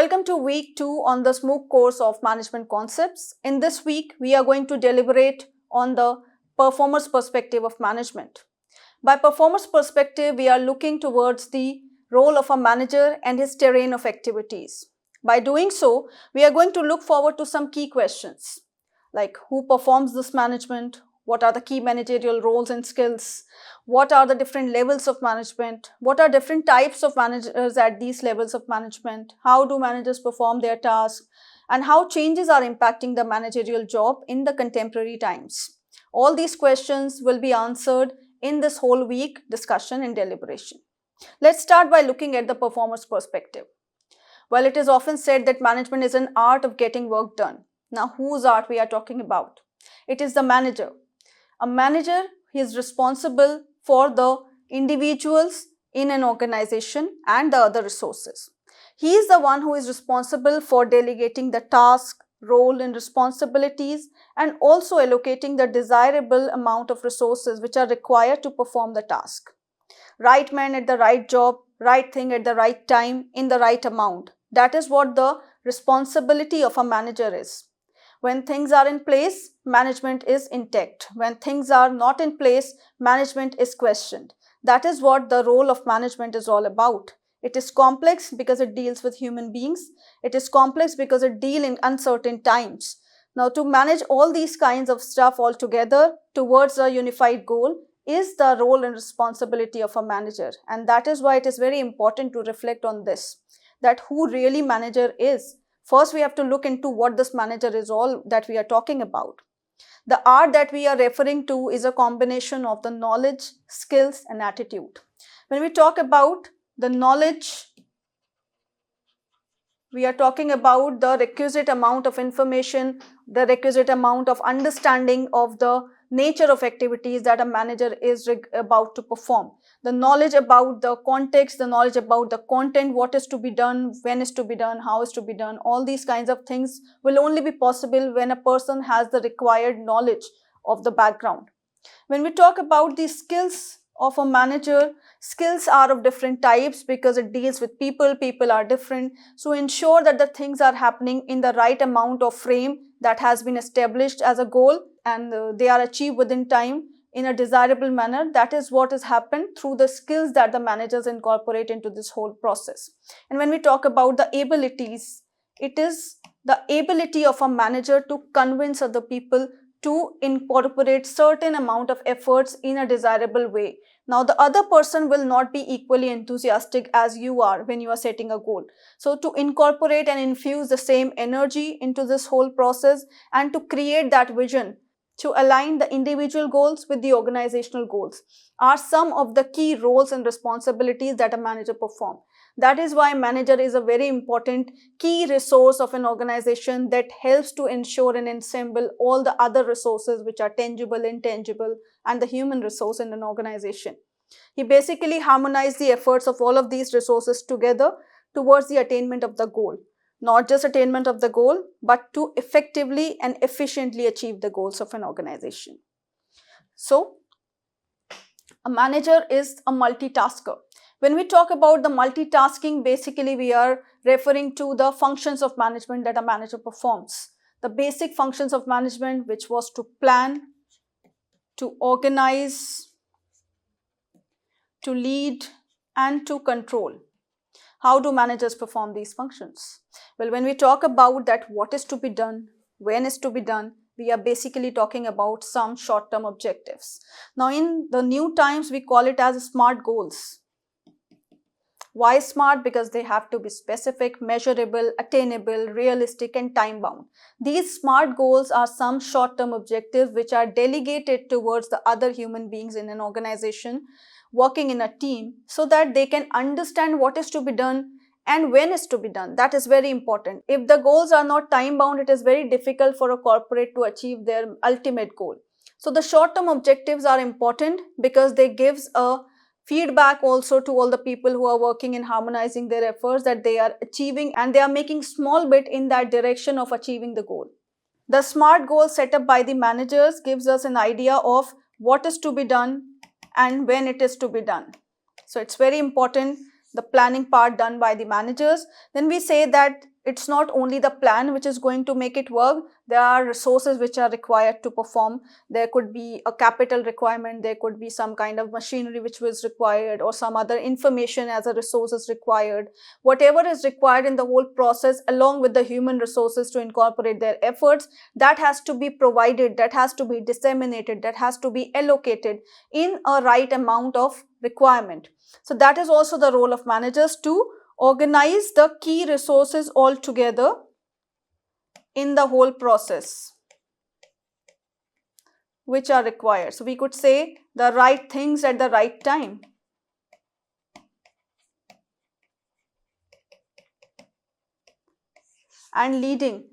Welcome to week 2 on the MOOC course of Management Concepts. In this week, we are going to deliberate on the performer's perspective of management. By performer's perspective, we are looking towards the role of a manager and his terrain of activities. By doing so, we are going to look forward to some key questions like who performs this management, what are the key managerial roles and skills, what are the different levels of management, what are different types of managers at these levels of management, how do managers perform their tasks, and how changes are impacting the managerial job in the contemporary times. All these questions will be answered in this whole week discussion and deliberation. Let's start by looking at the performer's perspective. Well, it is often said that management is an art of getting work done. Now, whose art we are talking about? It is the manager. A manager is responsible for the individuals in an organization and the other resources. He is the one who is responsible for delegating the task, role and responsibilities and also allocating the desirable amount of resources which are required to perform the task. Right man at the right job, right thing at the right time, in the right amount. That is what the responsibility of a manager is. When things are in place, management is intact. When things are not in place, management is questioned. That is what the role of management is all about. It is complex because it deals with human beings. It is complex because it deals in uncertain times. Now, to manage all these kinds of stuff all together towards a unified goal is the role and responsibility of a manager. And that is why it is very important to reflect on this, that who really manager is. First, we have to look into what this manager is all that we are talking about. The art that we are referring to is a combination of the knowledge, skills, and attitude. When we talk about the knowledge, we are talking about the requisite amount of information, the requisite amount of understanding of the nature of activities that a manager is about to perform. The knowledge about the context, the knowledge about the content, what is to be done, when is to be done, how is to be done, all these kinds of things will only be possible when a person has the required knowledge of the background. When we talk about the skills of a manager, skills are of different types because it deals with people. People are different. So ensure that the things are happening in the right amount of frame that has been established as a goal and they are achieved within time in a desirable manner. That is what has happened through the skills that the managers incorporate into this whole process. And when we talk about the abilities, it is the ability of a manager to convince other people to incorporate certain amount of efforts in a desirable way. Now, the other person will not be equally enthusiastic as you are when you are setting a goal. So, to incorporate and infuse the same energy into this whole process and to create that vision, to align the individual goals with the organizational goals are some of the key roles and responsibilities that a manager performs. That is why manager is a very important key resource of an organization that helps to ensure and assemble all the other resources which are tangible, intangible, and the human resource in an organization. He basically harmonizes the efforts of all of these resources together towards the attainment of the goal. Not just attainment of the goal, but to effectively and efficiently achieve the goals of an organization. So, a manager is a multitasker. When we talk about the multitasking, basically we are referring to the functions of management that a manager performs. The basic functions of management, which was to plan, to organize, to lead, and to control. How do managers perform these functions? Well, when we talk about that what is to be done, when is to be done, we are basically talking about some short-term objectives. Now, in the new times, we call it as SMART goals. Why SMART? Because they have to be specific, measurable, attainable, realistic, and time-bound. These SMART goals are some short-term objectives which are delegated towards the other human beings in an organization working in a team so that they can understand what is to be done and when is to be done. That is very important. If the goals are not time bound, it is very difficult for a corporate to achieve their ultimate goal. So the short-term objectives are important because they gives a feedback also to all the people who are working in harmonizing their efforts that they are achieving and they are making small bit in that direction of achieving the goal. The SMART goal set up by the managers gives us an idea of what is to be done and when it is to be done. So it's very important the planning part done by the managers, then we say that it's not only the plan which is going to make it work. There are resources which are required to perform. There could be a capital requirement, there could be some kind of machinery which was required, or some other information as a resource is required. Whatever is required in the whole process, along with the human resources to incorporate their efforts, that has to be provided, that has to be disseminated, that has to be allocated in a right amount of requirement. So that is also the role of managers, to organize the key resources all together in the whole process which are required. So we could say the right things at the right time. And leading,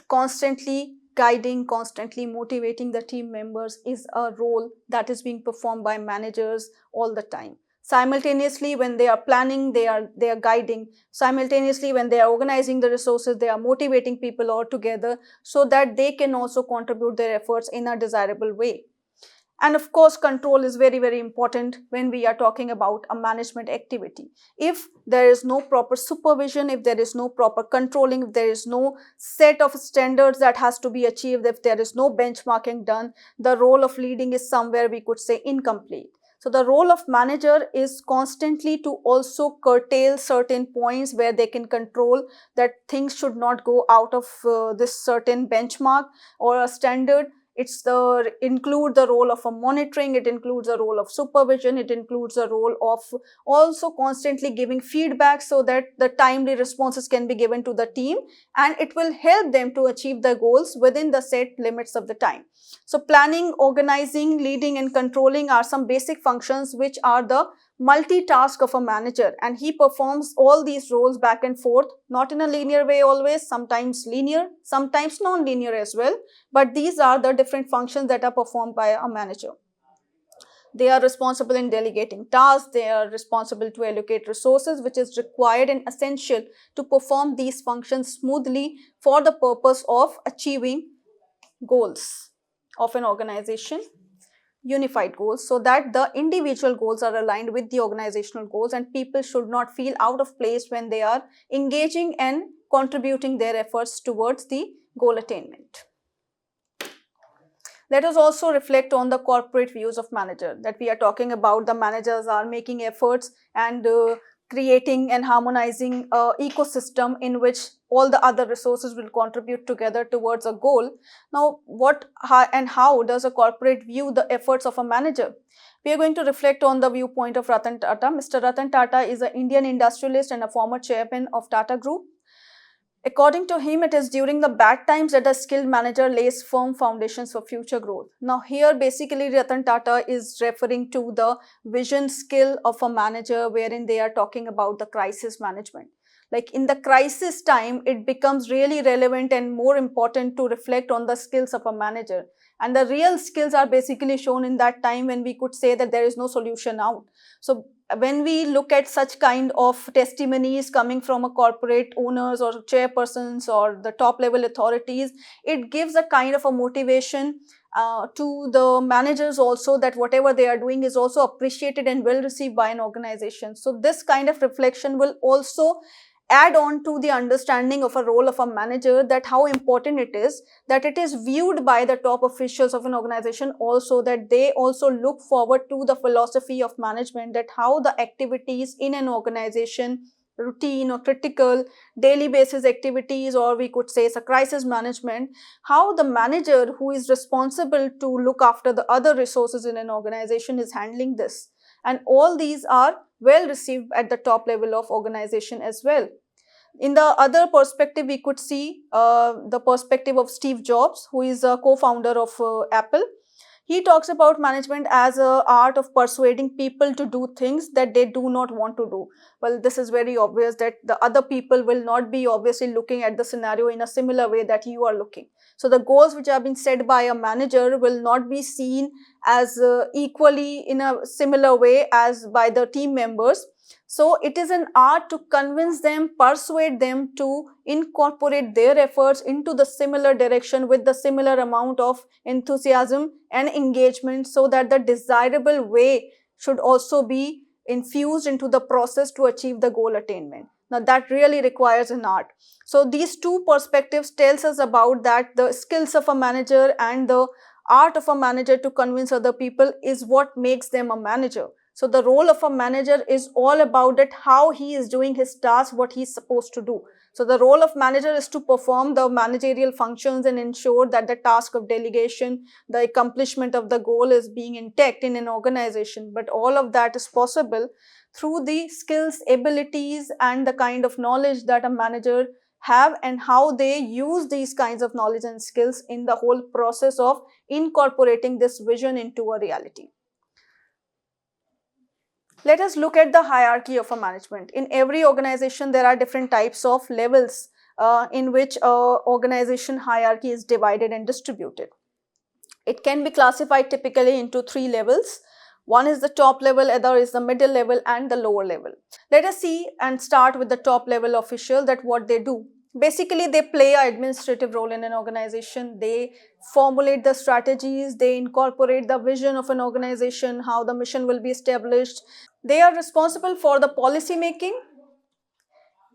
constantly guiding, constantly motivating the team members is a role that is being performed by managers all the time. Simultaneously, when they are planning, they are guiding. Simultaneously, when they are organizing the resources, they are motivating people all together so that they can also contribute their efforts in a desirable way. And of course, control is very, very important when we are talking about a management activity. If there is no proper supervision, if there is no proper controlling, if there is no set of standards that has to be achieved, if there is no benchmarking done, the role of leading is somewhere, we could say, incomplete. So the role of manager is constantly to also curtail certain points where they can control that things should not go out of this certain benchmark or a standard. It's include the role of a monitoring, it includes a role of supervision, it includes a role of also constantly giving feedback so that the timely responses can be given to the team, and it will help them to achieve the goals within the set limits of the time. So planning, organizing, leading and controlling are some basic functions which are the multitask of a manager, and he performs all these roles back and forth, not in a linear way always, sometimes linear, sometimes non-linear as well, but these are the different functions that are performed by a manager. They are responsible in delegating tasks, they are responsible to allocate resources which is required and essential to perform these functions smoothly for the purpose of achieving goals of an organization, unified goals, so that the individual goals are aligned with the organizational goals, and people should not feel out of place when they are engaging and contributing their efforts towards the goal attainment. Let us also reflect on the corporate views of manager, that we are talking about the managers are making efforts and creating and harmonizing an ecosystem in which all the other resources will contribute together towards a goal. Now, what and how does a corporate view the efforts of a manager? We are going to reflect on the viewpoint of Ratan Tata. Mr. Ratan Tata is an Indian industrialist and a former chairman of Tata Group. According to him, it is during the bad times that a skilled manager lays firm foundations for future growth. Now here basically Ratan Tata is referring to the vision skill of a manager, wherein they are talking about the crisis management. Like in the crisis time, it becomes really relevant and more important to reflect on the skills of a manager. And the real skills are basically shown in that time when we could say that there is no solution out. So when we look at such kind of testimonies coming from a corporate owners or chairpersons or the top level authorities, it gives a kind of a motivation to the managers also, that whatever they are doing is also appreciated and well received by an organization. So this kind of reflection will also add on to the understanding of a role of a manager, that how important it is that it is viewed by the top officials of an organization also, that they also look forward to the philosophy of management, that how the activities in an organization, routine or critical daily basis activities, or we could say it's a crisis management, how the manager who is responsible to look after the other resources in an organization is handling this. And all these are well received at the top level of organization as well. In the other perspective, we could see the perspective of Steve Jobs, who is a co-founder of Apple. He talks about management as an art of persuading people to do things that they do not want to do. Well, this is very obvious that the other people will not be obviously looking at the scenario in a similar way that you are looking. So the goals which have been set by a manager will not be seen as equally in a similar way as by the team members. So it is an art to convince them, persuade them to incorporate their efforts into the similar direction with the similar amount of enthusiasm and engagement, so that the desirable way should also be infused into the process to achieve the goal attainment. Now that really requires an art. So these two perspectives tells us about that the skills of a manager and the art of a manager to convince other people is what makes them a manager. So the role of a manager is all about that how he is doing his task, what he is supposed to do. So the role of manager is to perform the managerial functions and ensure that the task of delegation, the accomplishment of the goal is being intact in an organization. But all of that is possible through the skills, abilities and the kind of knowledge that a manager have and how they use these kinds of knowledge and skills in the whole process of incorporating this vision into a reality. Let us look at the hierarchy of a management. In every organization, there are different types of levels in which organization hierarchy is divided and distributed. It can be classified typically into 3 levels. One is the top level, other is the middle level and the lower level. Let us see and start with the top level official, that what they do. Basically, they play an administrative role in an organization. They formulate the strategies, they incorporate the vision of an organization, how the mission will be established. They are responsible for the policy making.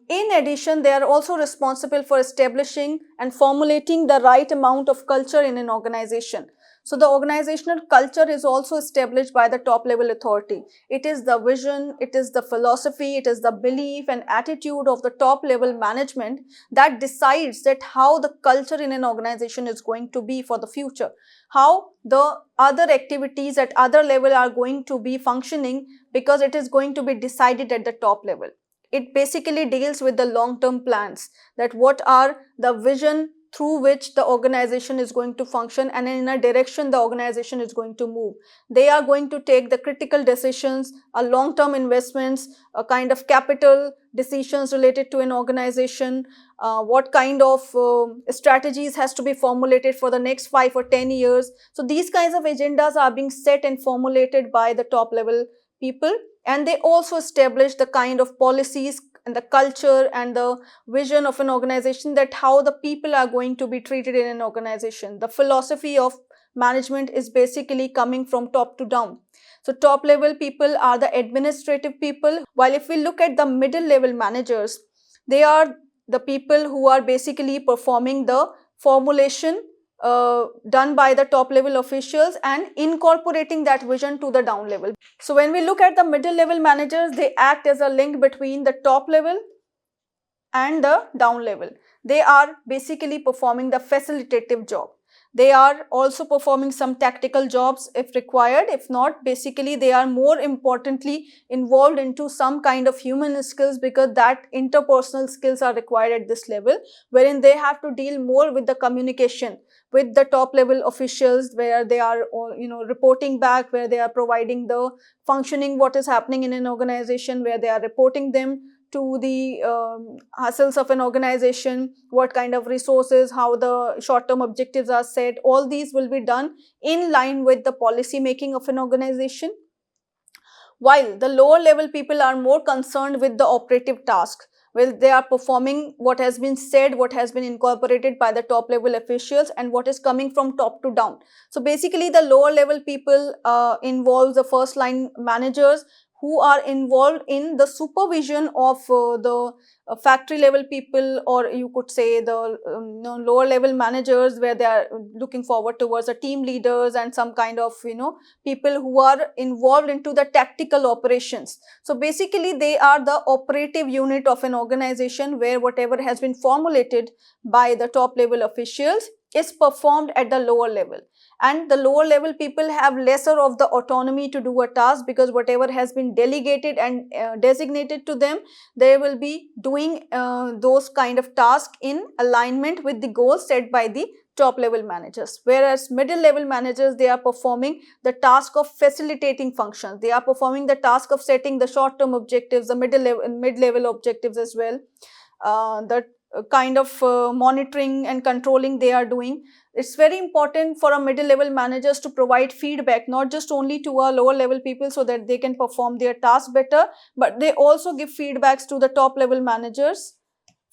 In addition, they are also responsible for establishing and formulating the right amount of culture in an organization. So the organizational culture is also established by the top level authority. It is the vision, it is the philosophy, it is the belief and attitude of the top level management that decides that how the culture in an organization is going to be for the future, how the other activities at other level are going to be functioning, because it is going to be decided at the top level. It basically deals with the long-term plans, that what are the vision through which the organization is going to function and in a direction the organization is going to move. They are going to take the critical decisions, long-term investments, a kind of capital decisions related to an organization, what kind of strategies has to be formulated for the next 5 or 10 years. So these kinds of agendas are being set and formulated by the top level people, and they also establish the kind of policies and the culture and the vision of an organization, that how the people are going to be treated in an organization. The philosophy of management is basically coming from top to down. So top level people are the administrative people, while if we look at the middle level managers, they are the people who are basically performing the formulation done by the top level officials and incorporating that vision to the down level. So when we look at the middle level managers, they act as a link between the top level and the down level. They are basically performing the facilitative job. They are also performing some tactical jobs if required. If not, basically they are more importantly involved into some kind of human skills, because that interpersonal skills are required at this level, wherein they have to deal more with the communication with the top level officials, where they are reporting back, where they are providing the functioning, what is happening in an organization, where they are reporting them to the hustles of an organization, what kind of resources, how the short-term objectives are set. All these will be done in line with the policy making of an organization. While the lower level people are more concerned with the operative task, well, they are performing what has been said, what has been incorporated by the top level officials and what is coming from top to down. So basically the lower level people involves the first line managers, who are involved in the supervision of the factory level people, or you could say the lower level managers, where they are looking forward towards the team leaders and some kind of people who are involved into the tactical operations. So basically they are the operative unit of an organization, where whatever has been formulated by the top level officials is performed at the lower level. And the lower level people have lesser of the autonomy to do a task, because whatever has been delegated and designated to them, they will be doing those kind of tasks in alignment with the goals set by the top level managers. Whereas middle level managers, they are performing the task of facilitating functions. They are performing the task of setting the short term objectives, the mid level objectives as well. The kind of monitoring and controlling they are doing. It's very important for a middle level managers to provide feedback, not just only to our lower level people so that they can perform their task better, but they also give feedbacks to the top level managers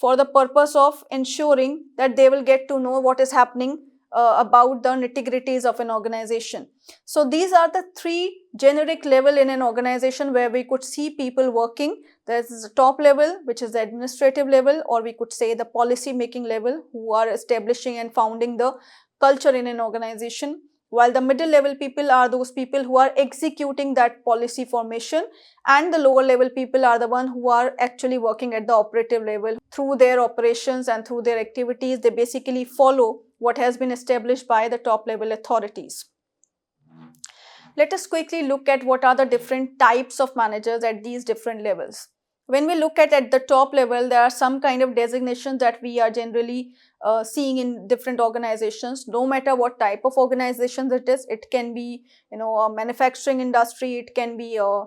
for the purpose of ensuring that they will get to know what is happening about the nitty-gritties of an organization. So these are the three generic level in an organization where we could see people working. There is the top level, which is the administrative level, or we could say the policy making level, who are establishing and founding the culture in an organization. While the middle level people are those people who are executing that policy formation, and the lower level people are the one who are actually working at the operative level. Through their operations and through their activities, they basically follow what has been established by the top level authorities. Let us quickly look at what are the different types of managers at these different levels. When we look at the top level, there are some kind of designations that we are generally seeing in different organizations. No matter what type of organizations it is, it can be a manufacturing industry, it can be a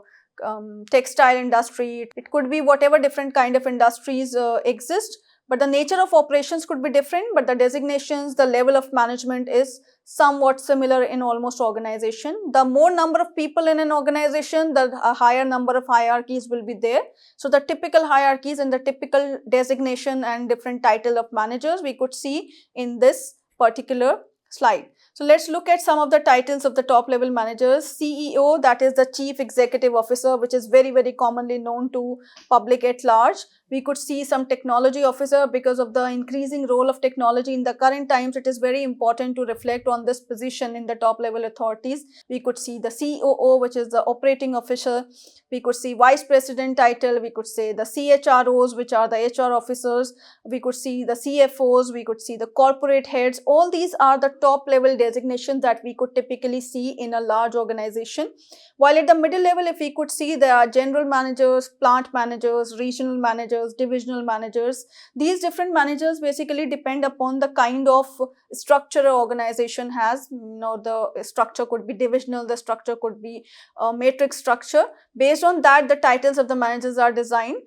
textile industry, it could be whatever different kind of industries exist. But the nature of operations could be different, but the designations, the level of management is somewhat similar in almost organization. The more number of people in an organization, the higher number of hierarchies will be there. So the typical hierarchies and the typical designation and different title of managers we could see in this particular slide. So let's look at some of the titles of the top level managers. CEO, that is the Chief Executive Officer, which is very, very commonly known to public at large. We could see some technology officer. Because of the increasing role of technology in the current times, it is very important to reflect on this position in the top level authorities. We could see the COO, which is the operating officer. We could see vice president title. We could say the CHROs, which are the HR officers. We could see the CFOs. We could see the corporate heads. All these are the top level designations that we could typically see in a large organization. While at the middle level, if we could see, there are general managers, plant managers, regional managers, divisional managers. These different managers basically depend upon the kind of structure an organization has. The structure could be divisional, the structure could be a matrix structure. Based on that, the titles of the managers are designed.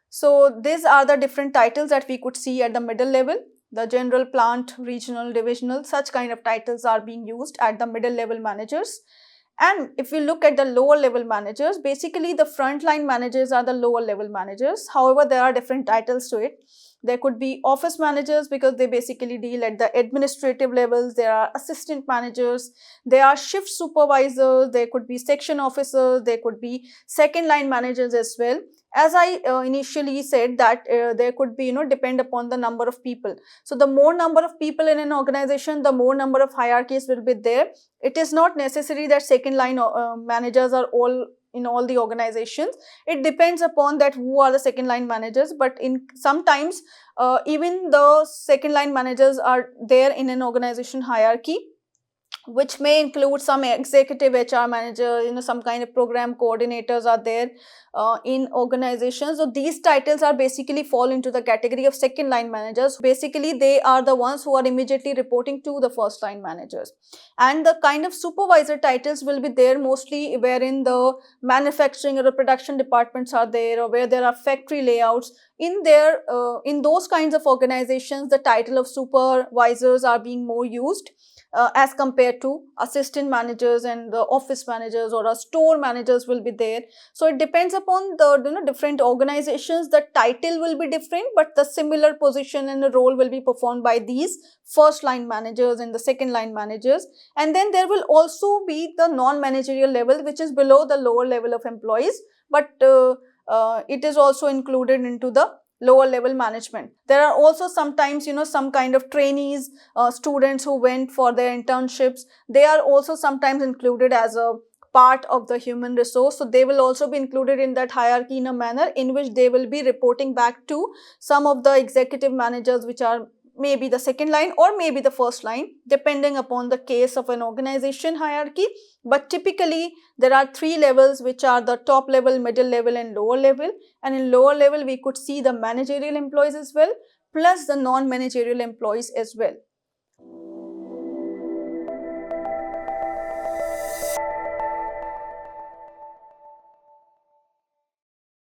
So these are the different titles that we could see at the middle level. The general, plant, regional, divisional, such kind of titles are being used at the middle level managers. And if we look at the lower level managers, basically the frontline managers are the lower level managers. However, there are different titles to it. There could be office managers because they basically deal at the administrative levels. There are assistant managers. There are shift supervisors. There could be section officers. There could be second line managers as well. As I initially said that there could be, depend upon the number of people. So the more number of people in an organization, the more number of hierarchies will be there. It is not necessary that second line managers are all in all the organizations. It depends upon that who are the second line managers, but in sometimes even the second line managers are there in an organization hierarchy, which may include some executive HR manager, some kind of program coordinators are there in organizations. So these titles are basically fall into the category of second line managers. Basically, they are the ones who are immediately reporting to the first line managers. And the kind of supervisor titles will be there mostly wherein the manufacturing or the production departments are there, or where there are factory layouts. In those kinds of organizations, the title of supervisors are being more used. As compared to assistant managers and the office managers or store managers will be there. So it depends upon the different organizations. The title will be different, but the similar position and the role will be performed by these first line managers and the second line managers. And then there will also be the non-managerial level, which is below the lower level of employees, but it is also included into the lower level management. There are also sometimes, some kind of trainees, students who went for their internships. They are also sometimes included as a part of the human resource. So they will also be included in that hierarchy in a manner in which they will be reporting back to some of the executive managers, which are maybe the second line or maybe the first line, depending upon the case of an organization hierarchy. But typically, there are three levels, which are the top level, middle level and lower level. And in lower level, we could see the managerial employees as well, plus the non-managerial employees as well.